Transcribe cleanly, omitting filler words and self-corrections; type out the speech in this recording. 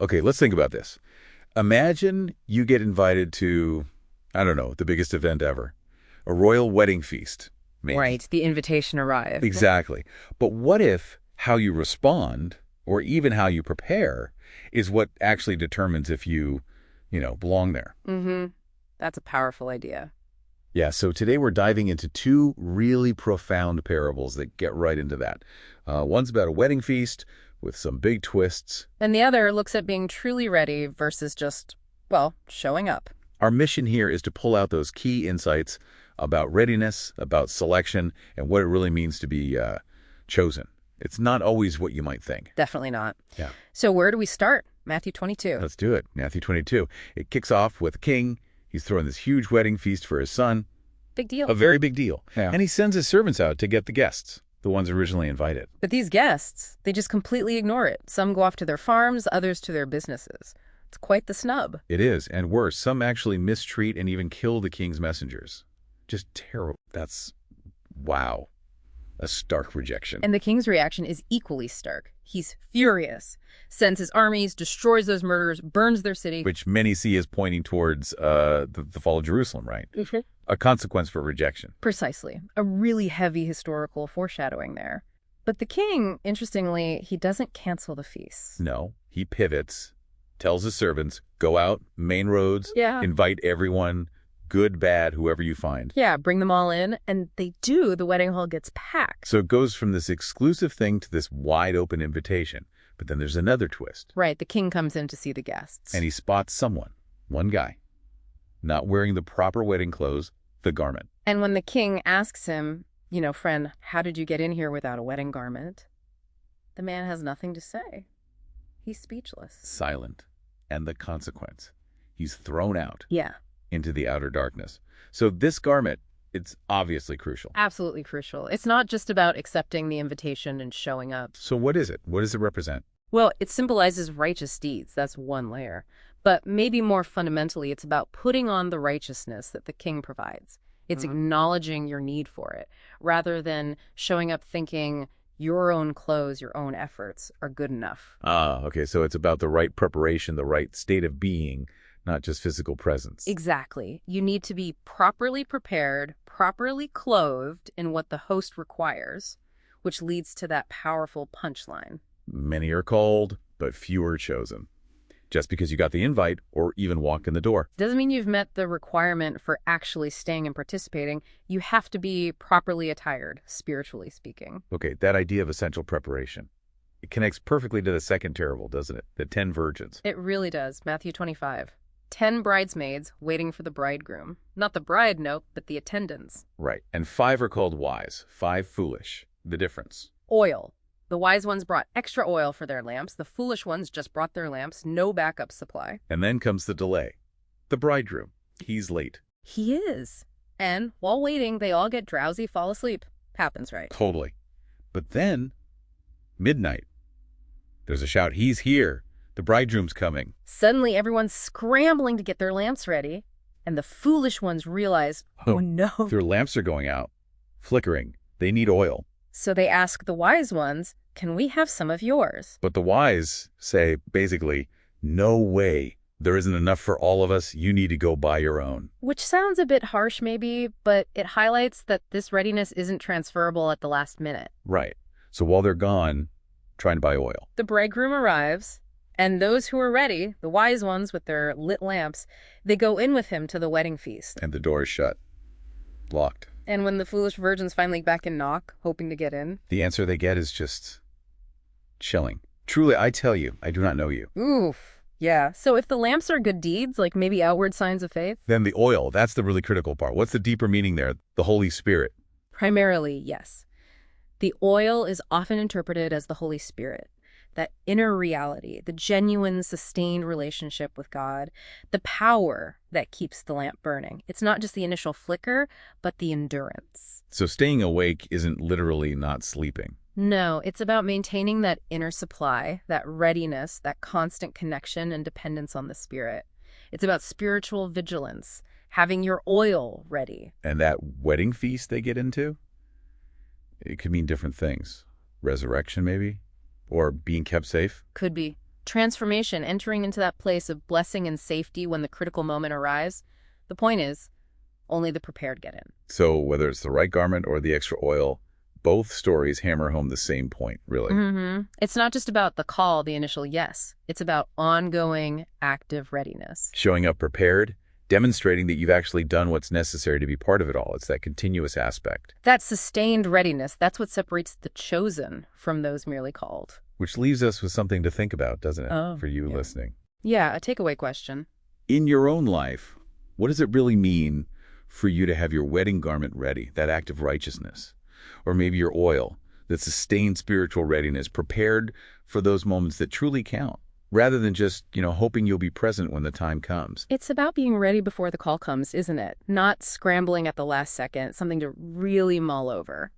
Okay, let's think about this. Imagine you get invited to, I don't know, the biggest event ever. A royal wedding feast, maybe. Right, the invitation arrived. Exactly. But what if how you respond, or even how you prepare, is what actually determines if you belong there? Mm-hmm. That's a powerful idea. Yeah, so today we're diving into two really profound parables that get right into that. One's about a wedding feast with some big twists. And the other looks at being truly ready versus just, well, showing up. Our mission here is to pull out those key insights about readiness, about selection, and what it really means to be chosen. It's not always what you might think. Definitely not. Yeah. So where do we start? Matthew 22. Let's do it. Matthew 22. It kicks off with a king. He's throwing this huge wedding feast for his son. Big deal. A very big deal. Yeah. And he sends his servants out to get the guests, the ones originally invited. But these guests, they just completely ignore it. Some go off to their farms, others to their businesses. It's quite the snub. It is, and worse, some actually mistreat and even kill the king's messengers. Just terrible. That's, wow, a stark rejection. And the king's reaction is equally stark. He's furious, sends his armies, destroys those murderers, burns their city. Which many see as pointing towards the fall of Jerusalem, right? Mm-hmm. A consequence for rejection. Precisely. A really heavy historical foreshadowing there. But the king, interestingly, he doesn't cancel the feast. No, he pivots, tells his servants, go out, main roads, Yeah. invite everyone, good, bad, whoever you find. Yeah, bring them all in, and they do. The wedding hall gets packed. So it goes from this exclusive thing to this wide open invitation. But then there's another twist. Right, the king comes in to see the guests. And he spots someone, one guy, not wearing the proper wedding clothes, the garment. And when the king asks him, friend, how did you get in here without a wedding garment? The man has nothing to say. He's speechless. Silent. And the consequence. He's thrown out. Yeah. Into the outer darkness. So this garment, it's obviously crucial. Absolutely crucial. It's not just about accepting the invitation and showing up. So what is it? What does it represent? Well, it symbolizes righteous deeds. That's one layer. But maybe more fundamentally, it's about putting on the righteousness that the king provides. It's acknowledging your need for it, rather than showing up thinking your own clothes, your own efforts are good enough. Okay. So it's about the right preparation, the right state of being, not just physical presence. Exactly. You need to be properly prepared, properly clothed in what the host requires, which leads to that powerful punchline. Many are called, but few are chosen. Just because you got the invite or even walk in the door. Doesn't mean you've met the requirement for actually staying and participating. You have to be properly attired, spiritually speaking. Okay, that idea of essential preparation. It connects perfectly to the second parable, doesn't it? The 10 virgins. It really does. Matthew 25. 10 bridesmaids waiting for the bridegroom. Not the bride, nope, but the attendants. Right. And 5 are called wise, 5 foolish. The difference. Oil. The wise ones brought extra oil for their lamps. The foolish ones just brought their lamps, no backup supply. And then comes the delay. The bridegroom. He's late. He is. And while waiting, they all get drowsy, fall asleep. Happens, right? Totally. But then, midnight. There's a shout, he's here. The bridegroom's coming. Suddenly, everyone's scrambling to get their lamps ready. And the foolish ones realize, oh no. Their lamps are going out. Flickering. They need oil. So they ask the wise ones, can we have some of yours? But the wise say, basically, no way. There isn't enough for all of us. You need to go buy your own. Which sounds a bit harsh maybe, but it highlights that this readiness isn't transferable at the last minute. Right. So while they're gone, trying to buy oil. The bridegroom arrives, and those who are ready, the wise ones with their lit lamps, they go in with him to the wedding feast. And the door is shut. Locked. And when the foolish virgins finally back and knock, hoping to get in, the answer they get is just chilling. Truly, I tell you, I do not know you. Oof. Yeah. So if the lamps are good deeds, like maybe outward signs of faith? Then the oil, that's the really critical part. What's the deeper meaning there? The Holy Spirit. Primarily, yes. The oil is often interpreted as the Holy Spirit, that inner reality, the genuine, sustained relationship with God, the power that keeps the lamp burning. It's not just the initial flicker, but the endurance. So staying awake isn't literally not sleeping. No, it's about maintaining that inner supply, that readiness, that constant connection and dependence on the Spirit. It's about spiritual vigilance, having your oil ready. And that wedding feast they get into, it could mean different things. Resurrection, maybe? Or being kept safe? Could be. transformation, entering into that place of blessing and safety when the critical moment arrives. The point is, only the prepared get in. So whether it's the right garment or the extra oil, both stories hammer home the same point, really. It's not just about the call, the initial yes. It's about ongoing, active readiness. Showing up prepared, demonstrating that you've actually done what's necessary to be part of it all. It's that continuous aspect. That sustained readiness, that's what separates the chosen from those merely called. Which leaves us with something to think about, doesn't it, for you yeah. listening? Yeah, a takeaway question. In your own life, what does it really mean for you to have your wedding garment ready, that act of righteousness? Or maybe your oil, that sustained spiritual readiness, prepared for those moments that truly count, rather than just, hoping you'll be present when the time comes. It's about being ready before the call comes, isn't it? Not scrambling at the last second, something to really mull over.